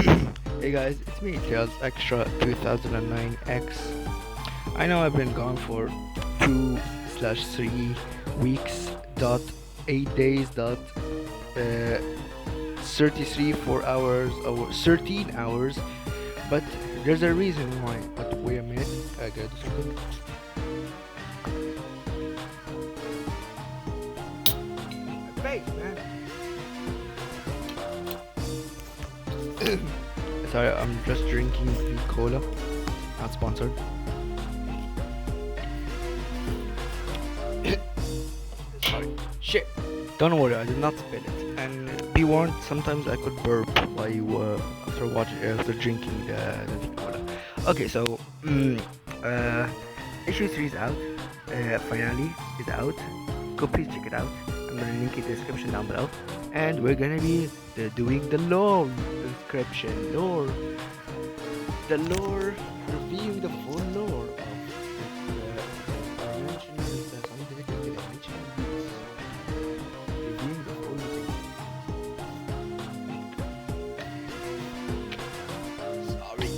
Hey guys, it's me, Tails Extra 2009X. I know I've been gone for 2/3 weeks, dot 8 days, dot 33 4 hours, or 13 hours, but there's a reason why. But wait a minute, I gotta do something. My face, man. Sorry, I'm just drinking the cola, not sponsored. Sorry. Shit. Don't worry, I did not spill it. And be warned, sometimes I could burp while after drinking the cola. Okay, so uh, issue 3 is out. Finally is out. Go please check it out. I'm gonna link it in the description down below. And we're gonna be doing the lore description, reviewing the full lore of the dimensional, the scientific dimensional beats, reviewing the whole thing. Sorry.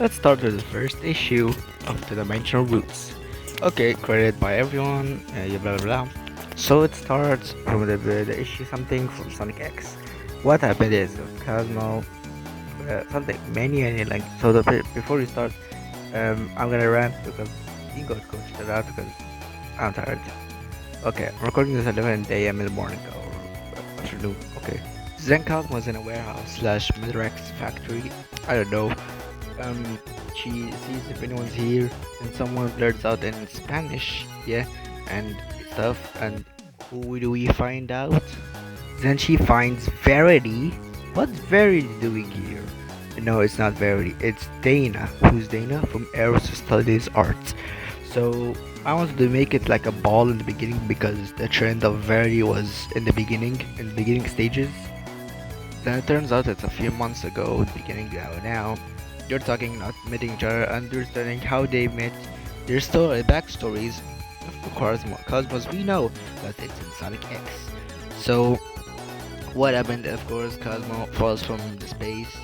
Let's start with the first issue of the Dimensional Roots. Okay, credited by everyone, yeah, blah blah blah. So it starts from the issue something from Sonic X. What happened is Cosmo, something many like. So before we start, I'm gonna rant because you go check it out because I'm tired. Okay, I'm recording this at 11 a.m. in the morning or afternoon. Okay. Zen Cosmo was in a warehouse slash Midrex factory. I don't know. She sees if anyone's here, and someone blurts out in Spanish, yeah, and stuff. And who do we find out? Then she finds Verity. What's Verity doing here? No, it's not Verity. It's Dana. Who's Dana? From Eros-aristoteles-art. So I wanted to make it like a ball in the beginning because the trend of Verity was in the beginning stages. Then it turns out it's a few months ago, beginning now. They're talking, not meeting each other, understanding how they met, their story, backstories of Cosmos. We know that it's in Sonic X. So what happened? Of course, Cosmo falls from the space.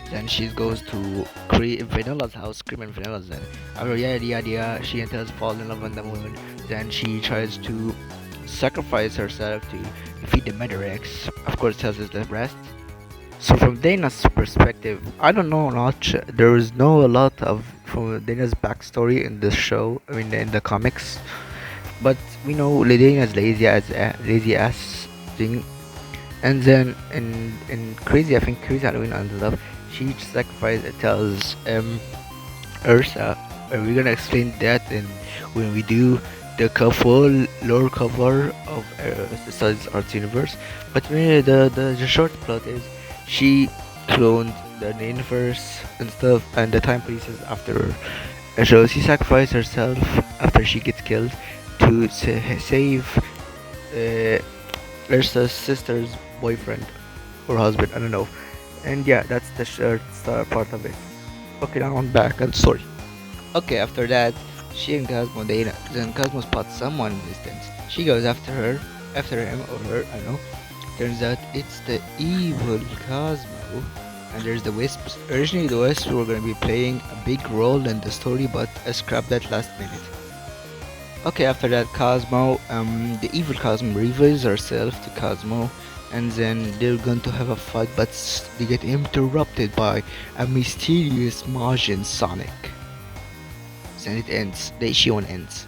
Then she goes to Vanilla's house, Cream and Vanilla's. Then after yada, she and Tails fall in love on the moon. Then she tries to sacrifice herself to defeat the Metarex. Of course, Tails is the rest. So from Dana's perspective, I don't know much. There is no a lot of from Dana's backstory in this show. I mean, in the comics, but we know Dana's lazy ass thing. And then in Crazy, I think Crazy Halloween and stuff, she sacrificed tells Ursa. And we're gonna explain that in when we do the full lore cover of the Studies Arts universe. But really, the short plot is she cloned the universe and stuff, and the time pieces after her. And so she sacrificed herself after she gets killed to save uh, Ursa's sister's boyfriend or husband. I don't know. And yeah, that's the short part of it. Okay, now I'm back. I'm sorry. Okay, after that, she and Cosmo date. Then Cosmo spots someone in the distance. She goes after him or her. I don't know. Turns out it's the evil Cosmo. And there's the Wisps. Originally, the Wisps were gonna be playing a big role in the story, but I scrapped that last minute. Okay, after that, Cosmo, the evil Cosmo reveals herself to Cosmo, and then they're going to have a fight, but they get interrupted by a mysterious Martian Sonic. Then it ends. The issue ends.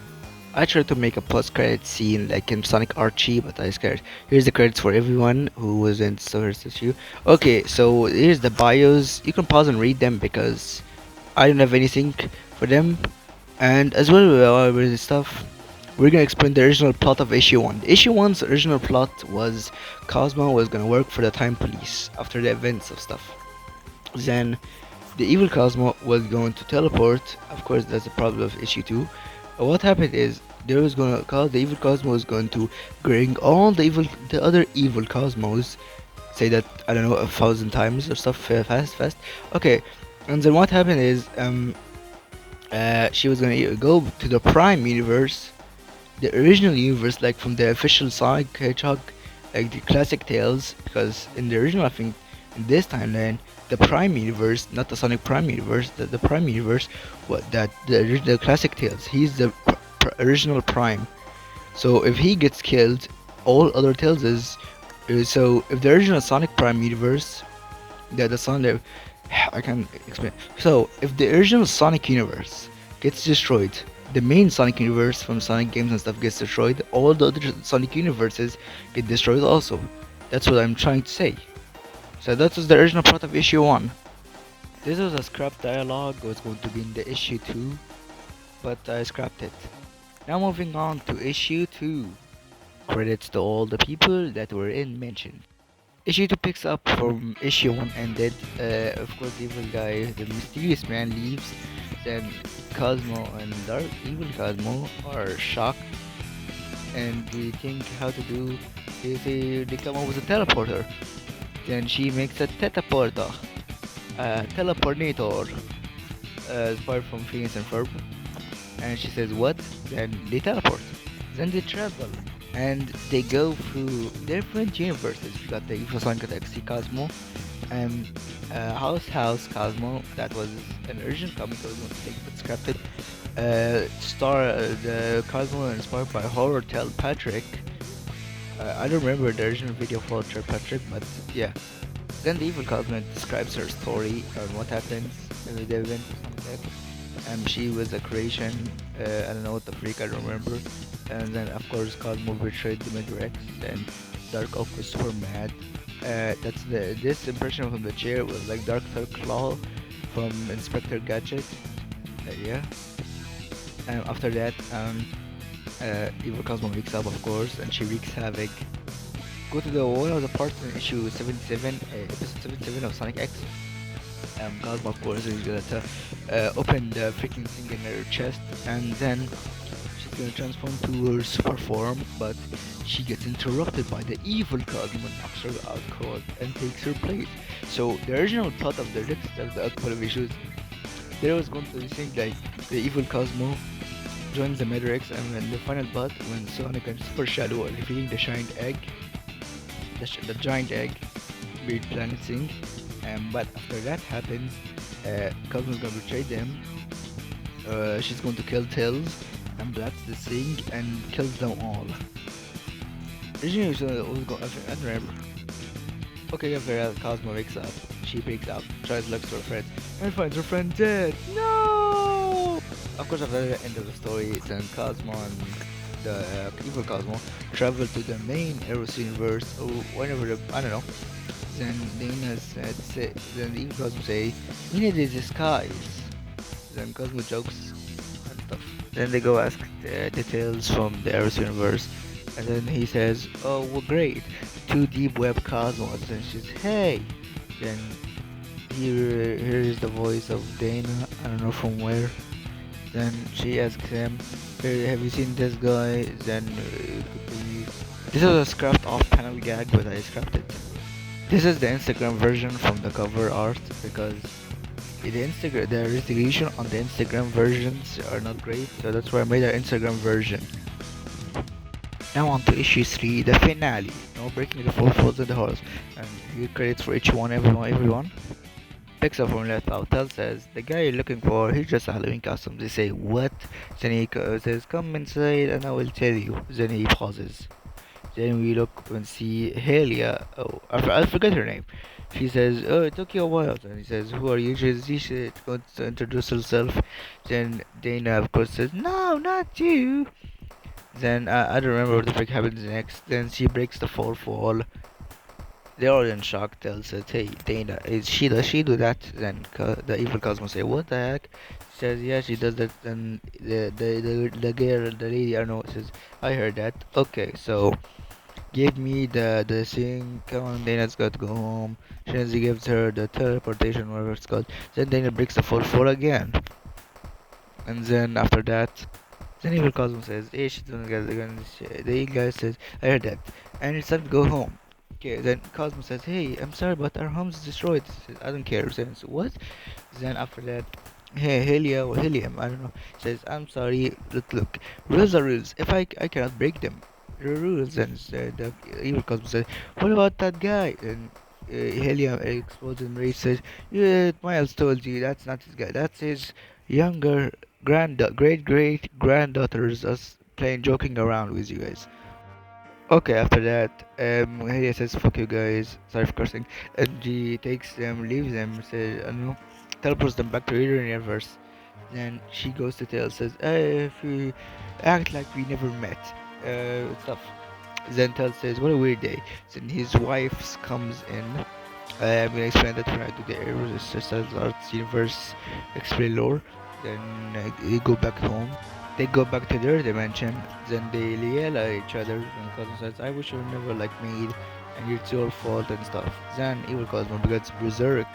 I tried to make a post-credit scene like in Sonic Archie, but I scared. Here's the credits for everyone who was in the first issue. Okay, so here's the bios. You can pause and read them because I don't have anything for them. And as well with the stuff, we're gonna explain the original plot of issue 1. Issue 1's original plot was Cosmo was gonna work for the Time Police after the events of stuff. Then the evil Cosmo was going to teleport. Of course, that's the problem of issue 2. What happened is there was gonna call the evil Cosmo was going to bring all the other evil Cosmos, say that I don't know 1,000 times or stuff fast. Okay, and then what happened is she was gonna go to the Prime universe, the original universe, like from the official Sonic Hedgehog, like the classic tales, because in the original, I think This timeline, the Prime Universe, not the Sonic Prime Universe, the Prime Universe, what that the original classic Tails, he's the original Prime. So if he gets killed, all other Tails is. So if the original Sonic Prime Universe, the Sonic, I can explain. So if the original Sonic universe gets destroyed, the main Sonic universe from Sonic games and stuff gets destroyed. All the other Sonic universes get destroyed also. That's what I'm trying to say. So that was the original plot of issue 1. This was a scrap dialogue, it was going to be in the issue 2, but I scrapped it. Now moving on to issue 2. Credits to all the people that were in mentioned. Issue 2 picks up from issue 1 ended. Of course, the evil guy, the mysterious man leaves. Then Cosmo and Dark Evil Cosmo are shocked and they think how to do. They come up with a teleporter. Then she makes a teleporter, a teleportator, inspired from Phineas and Ferb. And she says, "What?" Then they teleport. Then they travel and they go through different universes. We got the Evil Sonic XC Cosmo and House Cosmo. That was an original comic I was going to take but scrapped it. The Cosmo inspired by Horror Tell Patrick. I don't remember the original video for Tell Patrick, but yeah. Then the Evil Cosmo describes her story and what happens in the event or something like that. She was a creation, I don't know what the freak, I don't remember. And then of course Cosmo betrayed the Midrex and Dark Oak was super mad. This impression from the chair was like Dark Third Claw from Inspector Gadget. Yeah. And after that, Evil Cosmo wakes up of course and she wreaks havoc. Go to the one of the parts in issue 77, episode 77 of Sonic X. Cosmo of course is gonna open the freaking thing in her chest and then she's gonna transform to her super form, but she gets interrupted by the evil Cosmo and knocks her out cold and takes her place. So the original plot of the next of the couple of issues, there was going to be thing like the evil Cosmo joins the Matrix and then the final part when Sonic and Super Shadow are defeating the giant egg, the giant egg, Weird Planet thing. But after that happens, Cosmo's gonna betray them. She's going to kill Tails and blasts the thing and kills them all. Originally, she was going. I don't remember. Okay, after that, Cosmo wakes up. She wakes up, tries to look for her friend, and finds her friend dead. No! Of course, after the end of the story, then Cosmo and the evil Cosmo travel to the main Eros universe, or whatever. I don't know. Then then the evil Cosmo say, "We need a disguise." Then Cosmo jokes and stuff. Then they go ask details from the Eros universe, and then he says, "Oh, well, great, two deep web Cosmos." And she's, "Hey." Then here is the voice of Dana. I don't know from where. Then she asks him, "Hey, have you seen this guy?" Then this was a scrapped off panel gag, but I scrapped it. This is the Instagram version from the cover art because the resolution on the Instagram versions are not great, so that's why I made an Instagram version. Now on to issue 3, the finale. No breaking the fourth wall of the horse. And here credits for each one, everyone. Picks up from left out, Tell says, "The guy you're looking for, he's just a Halloween costume." They say, "What?" Then he says, "Come inside and I will tell you." Then he pauses. Then we look and see Helia. Oh, I forget her name. She says, "Oh, it took you a while." And he says, "Who are you?" She's going to introduce herself. Then Dana, of course, says, "No, not you." Then I don't remember what the frick happens next. Then she breaks the fourth wall. They're all in shock. Tell says, "Hey, Dana, does she do that?" Then the evil Cosmo say, "What the heck?" She says, "Yeah, she does that." Then the girl, the lady, I don't know, says, "I heard that." Okay, so give me the thing. Come on, Dana's got to go home. Shenzi gives her the teleportation, whatever it's called. Then Dana breaks the fourth wall again. And then after that, then evil Cosmo says, "Hey, she's gonna get the gun." The guy says, "I heard that." And it's time to go home. Okay, then Cosmo says, "Hey, I'm sorry, but our home's destroyed." He says, "I don't care." Says, "What?" Then after that, hey, Helia or Helium, I don't know, says, "I'm sorry, look, rules are rules. If I cannot break them, the rules." And the evil Cosmo says, "What about that guy?" And helium explodes and Ray says, "Yeah, Miles told you that's not his guy. That's his younger great granddaughter's us playing joking around with you guys." Okay, after that, he says, "Fuck you guys, sorry for cursing," and she takes them, leaves them, says, I don't know, teleports them back to her universe. Then she goes to tell, says, if we act like we never met, stuff. Then Tel says, "What a weird day." Then his wife comes in. I'm gonna explain that when I do the Eros-aristoteles-art universe explain lore. Then they go back home. They go back to their dimension. Then they yell at each other. And Cosmo says, "I wish you were never like me, and it's your fault and stuff." Then evil Cosmo gets berserk.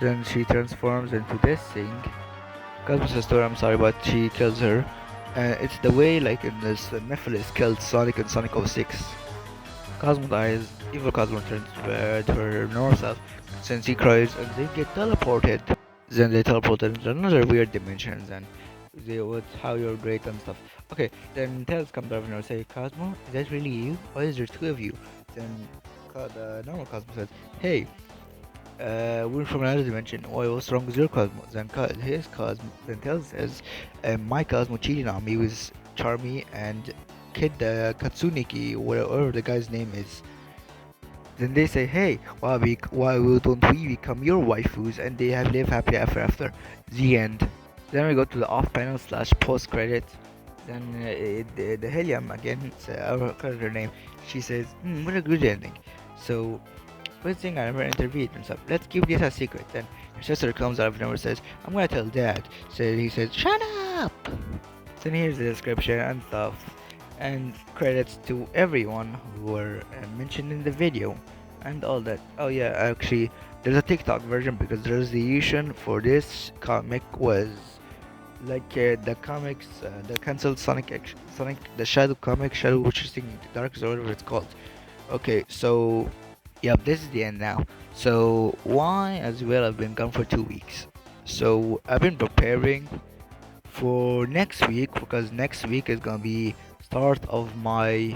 Then she transforms into this thing. Cosmo says to her, "I'm sorry," but she kills her. It's the way like in this Nephilis killed Sonic in Sonic 06. Cosmo dies, evil Cosmo turns to her normal self, since he cries, and they get teleported. Then they teleported into another weird dimension, and they would how you're great and stuff. Okay, then Tails comes over and say, "Cosmo, is that really you? Why is there two of you?" Then the normal Cosmo says, "Hey, we're from another dimension. What's wrong with your Cosmo?" Then his Cosmo then Tails says, "My Cosmo cheating on me with Charmy and Kid Katsuniki, whatever the guy's name is." Then they say, "Hey, don't we become your waifus?" And they have live happily ever after. The end. Then we go to the off panel slash post credit. Then the Helium again, it's our character name. She says, "What a good ending." So first thing, I never intervened and stuff. Let's keep this a secret. Then her sister comes out of nowhere and says, "I'm gonna tell Dad." So he says, "Shut up." Then here's the description and stuff, and credits to everyone who were mentioned in the video, and all that. Oh yeah, actually, there's a TikTok version because the resolution for this comic was like the comics, the cancelled Sonic the Shadow comic, Shadow which is in the Dark or whatever it's called. Okay, so yep, this is the end now. So why as well? I've been gone for 2 weeks. So I've been preparing for next week because next week is gonna be start of my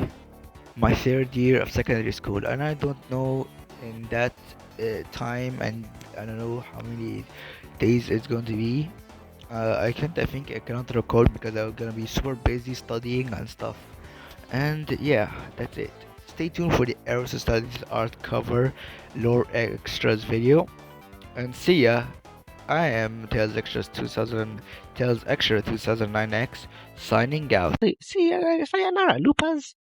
third year of secondary school, and I don't know in that time, and I don't know how many days it's going to be. I can't. I think I cannot record because I'm gonna be super busy studying and stuff. And yeah, that's it. Stay tuned for the Eros-aristoteles-art cover lore extras video, and see ya. I am Tails Extras 2000, Tails Extra 2009X, signing out. See ya, sayonara, Lupas.